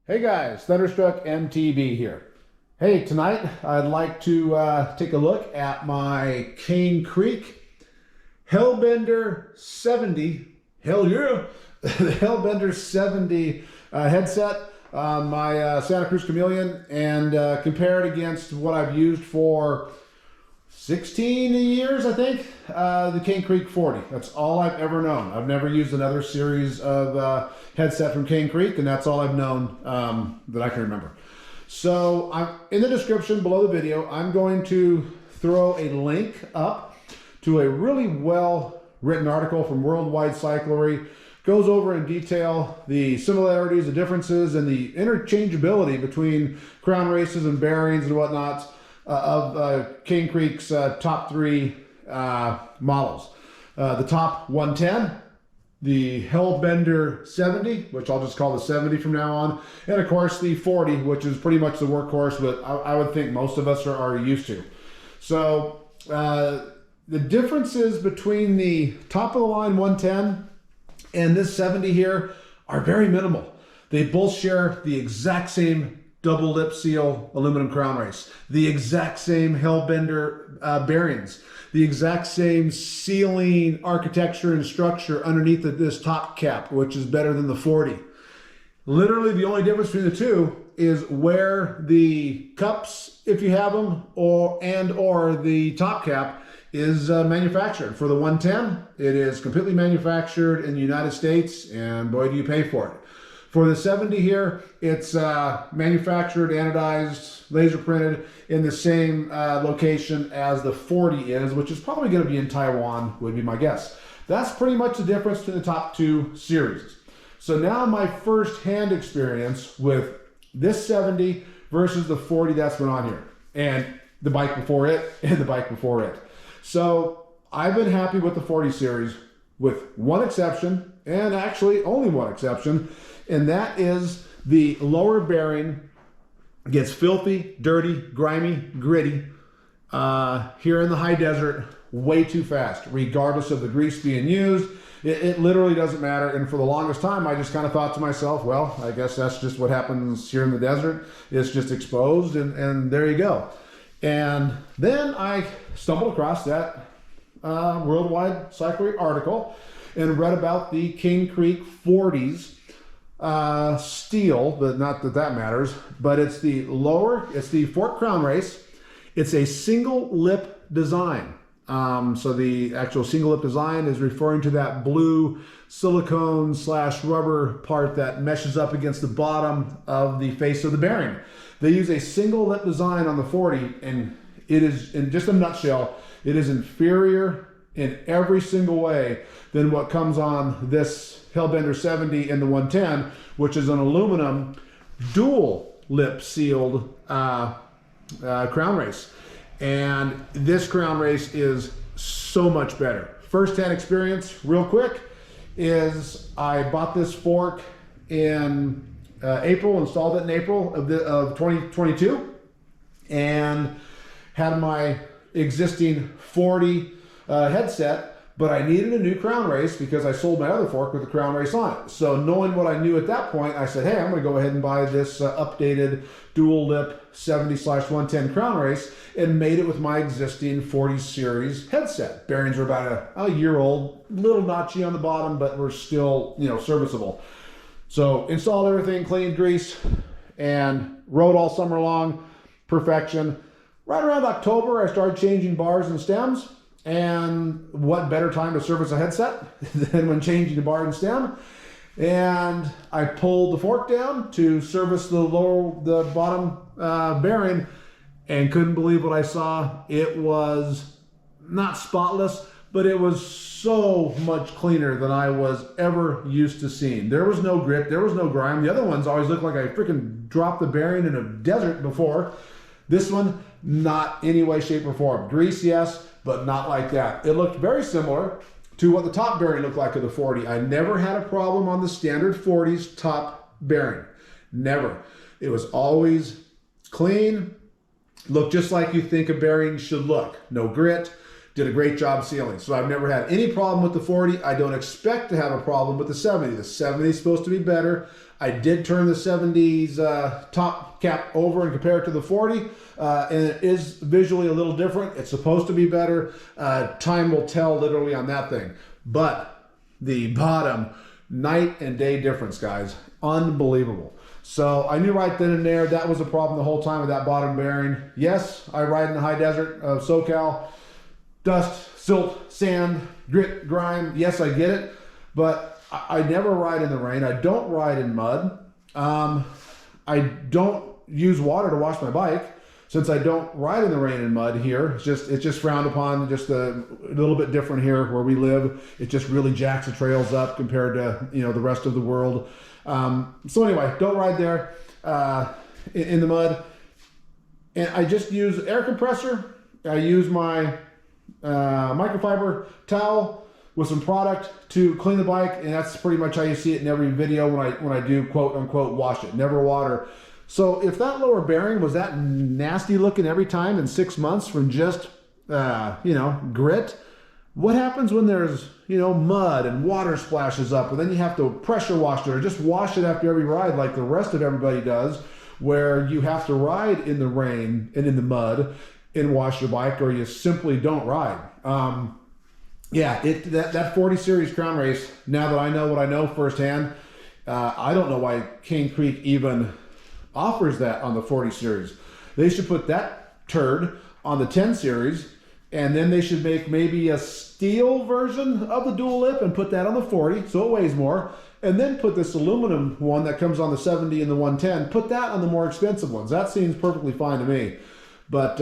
Hey guys, Thunderstruck MTB here. Hey, tonight I'd like to take a look at my Cane Creek Hellbender 70. Hell yeah! The Hellbender 70 headset on my Santa Cruz Chameleon, and compare it against what I've used for 16 years, I think, the Cane Creek 40. That's all I've ever known. I've never used another series of headset from Cane Creek, and that's all I've known that I can remember. So in the description below the video, I'm going to throw a link up to a really well written article from Worldwide Cyclery. Goes over in detail the similarities, the differences, and the interchangeability between crown races and bearings and whatnot of Cane Creek's top three models. The top 110, the Hellbender 70, which I'll just call the 70 from now on, and of course the 40, which is pretty much the workhorse, but I would think most of us are used to. So the differences between the top of the line 110 and this 70 here are very minimal. They both share the exact same double lip seal aluminum crown race, the exact same Hellbender bearings, the exact same sealing architecture and structure underneath this top cap, which is better than the 40. Literally the only difference between the two is where the cups, if you have them, or the top cap is manufactured. For the 110, it is completely manufactured in the United States, and boy do you pay for it. For the 70 here, it's manufactured, anodized, laser printed in the same location as the 40 is, which is probably going to be in Taiwan, would be my guess. That's pretty much the difference between the top two series. So now my first-hand experience with this 70 versus the 40 that's been on here, and the bike before it, and the bike before it. So I've been happy with the 40 series with one exception, and actually only one exception, and that is the lower bearing gets filthy, dirty, grimy, gritty here in the high desert way too fast, regardless of the grease being used. It literally doesn't matter. And for the longest time, I just kind of thought to myself, well, I guess that's just what happens here in the desert. It's just exposed, and there you go. And then I stumbled across that Worldwide Cyclery article and read about the Cane Creek 40s steel, but not that that matters, but it's the fork crown race. It's a single lip design. So the actual single lip design is referring to that blue silicone / rubber part that meshes up against the bottom of the face of the bearing. They use a single lip design on the 40, and it is, in just a nutshell, it is inferior in every single way than what comes on this Hellbender 70 and the 110, which is an aluminum dual lip sealed crown race. And this crown race is so much better. First-hand experience, real quick, is I bought this fork in April, installed it in April of 2022, and had my existing 40 headset, but I needed a new crown race because I sold my other fork with the crown race on it. So knowing what I knew at that point, I said, hey, I'm going to go ahead and buy this updated dual lip 70/110 crown race, and made it with my existing 40 series headset. Bearings are about a year old, little notchy on the bottom, but were still, serviceable. So installed everything, cleaned, greased, and rode all summer long, perfection. Right around October, I started changing bars and stems. And what better time to service a headset than when changing the bar and stem? And I pulled the fork down to service the bottom bearing, and couldn't believe what I saw. It was not spotless, but it was so much cleaner than I was ever used to seeing. There was no grit, there was no grime. The other ones always looked like I freaking dropped the bearing in a desert before. This one, not any way, shape, or form. Grease, yes, but not like that. It looked very similar to what the top bearing looked like of the 40. I never had a problem on the standard 40's top bearing. Never. It was always clean, looked just like you think a bearing should look. No grit, did a great job sealing. So I've never had any problem with the 40. I don't expect to have a problem with the 70. The 70 is supposed to be better. I did turn the 70's top cap over and compare it to the 40, and it is visually a little different. It's supposed to be better. Time will tell literally on that thing. But the bottom, night and day difference, guys. Unbelievable. So I knew right then and there that was a problem the whole time with that bottom bearing. Yes, I ride in the high desert of SoCal. Dust, silt, sand, grit, grime. Yes, I get it. But I never ride in the rain. I don't ride in mud. I don't use water to wash my bike. Since I don't ride in the rain and mud here, it's just frowned upon, just a little bit different here where we live. It just really jacks the trails up compared to, you know, the rest of the world. So anyway, don't ride there in the mud. And I just use air compressor. I use my microfiber towel with some product to clean the bike, and that's pretty much how you see it in every video when I do quote unquote wash it. Never water. So if that lower bearing was that nasty looking every time in 6 months from just you know, grit, what happens when there's, you know, mud and water splashes up, and then you have to pressure wash it or just wash it after every ride like the rest of everybody does, where you have to ride in the rain and in the mud and wash your bike, or you simply don't ride. Yeah, that 40 series Crown Race, now that I know what I know firsthand, I don't know why Cane Creek even offers that on the 40 series. They should put that turd on the 10 series, and then they should make maybe a steel version of the dual lip and put that on the 40 so it weighs more, and then put this aluminum one that comes on the 70 and the 110, put that on the more expensive ones. That seems perfectly fine to me. But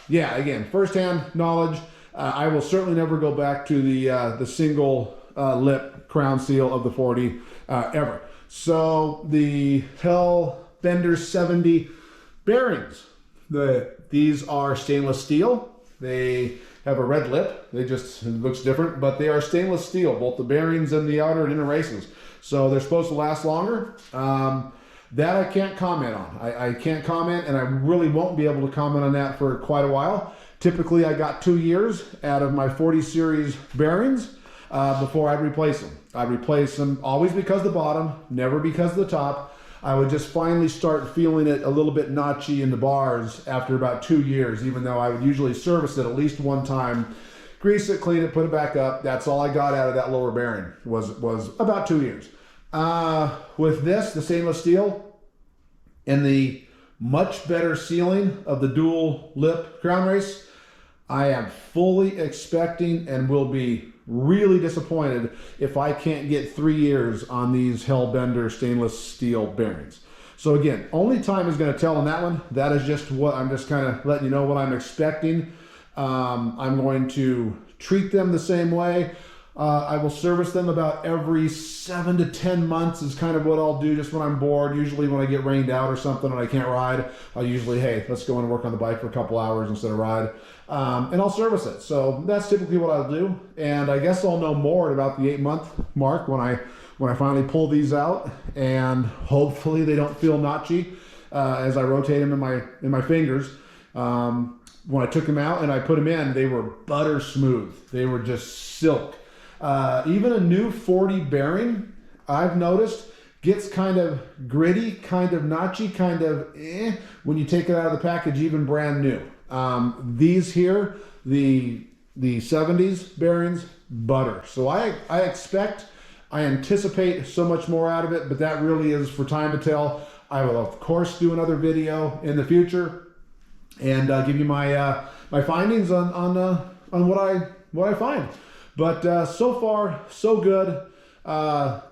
yeah, again, firsthand knowledge. I will certainly never go back to the single lip crown seal of the 40 ever. So the Hellbender 70 bearings, these are stainless steel. They have a red lip. It looks different, but they are stainless steel, both the bearings and the outer and inner races. So they're supposed to last longer. That I can't comment on. I can't comment, and I really won't be able to comment on that for quite a while. Typically, I got 2 years out of my 40 series bearings before I'd replace them. I'd replace them always because of the bottom, never because of the top. I would just finally start feeling it a little bit notchy in the bars after about 2 years, even though I would usually service it at least one time, grease it, clean it, put it back up. That's all I got out of that lower bearing was about 2 years. With this, the stainless steel, and the much better sealing of the dual lip Crown Race, I am fully expecting and will be really disappointed if I can't get 3 years on these Hellbender stainless steel bearings. So again, only time is going to tell on that one. That is just what I'm just kind of letting you know what I'm expecting. I'm going to treat them the same way. I will service them about every 7 to 10 months is kind of what I'll do just when I'm bored. Usually when I get rained out or something and I can't ride, I'll usually, hey, let's go and work on the bike for a couple hours instead of ride. And I'll service it. So that's typically what I'll do. And I guess I'll know more at about the 8-month mark when I finally pull these out, and hopefully they don't feel notchy as I rotate them in my fingers. When I took them out and I put them in, they were butter smooth. They were just silk. Even a new 40 bearing, I've noticed, gets kind of gritty, kind of notchy, kind of when you take it out of the package, even brand new. These here, the 70s bearings, butter. So I anticipate so much more out of it, but that really is for time to tell. I will, of course, do another video in the future and give you my my findings on what I find. But so far, so good.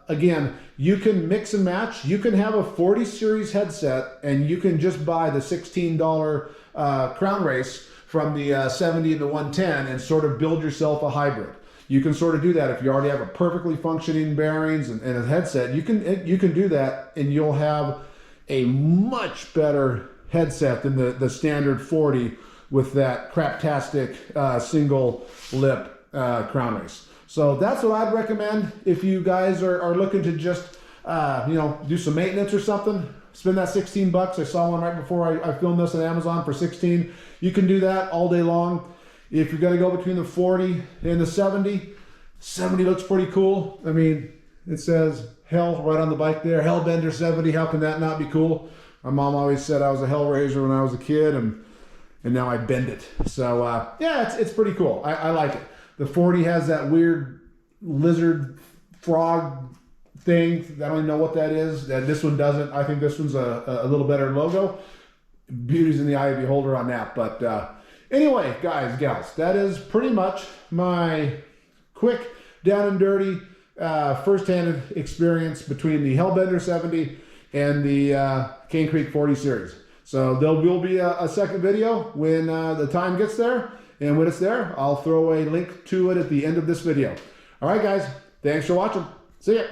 Again, you can mix and match. You can have a 40 series headset and you can just buy the $16 Crown Race from the 70 and the 110 and sort of build yourself a hybrid. You can sort of do that if you already have a perfectly functioning bearings and a headset. You can do that, and you'll have a much better headset than the standard 40 with that craptastic single lip Crown Race. So that's what I'd recommend if you guys are looking to just do some maintenance or something. Spend that 16 bucks. I saw one right before I filmed this on Amazon for 16. You can do that all day long. If you're going to go between the 40 and the 70, 70 looks pretty cool. I mean, it says Hell right on the bike there. Hellbender 70, how can that not be cool? My mom always said I was a Hellraiser when I was a kid, and now I bend it. So, yeah, it's pretty cool. I like it. The 40 has that weird lizard frog thing. I don't even know what that is. This one doesn't. I think this one's a little better logo. Beauty's in the eye of the beholder on that. But anyway, guys, gals, that is pretty much my quick, down and dirty, first-hand experience between the Hellbender 70 and the Cane Creek 40 series. So there will be a second video when the time gets there. And when it's there, I'll throw a link to it at the end of this video. All right, guys, thanks for watching. See ya.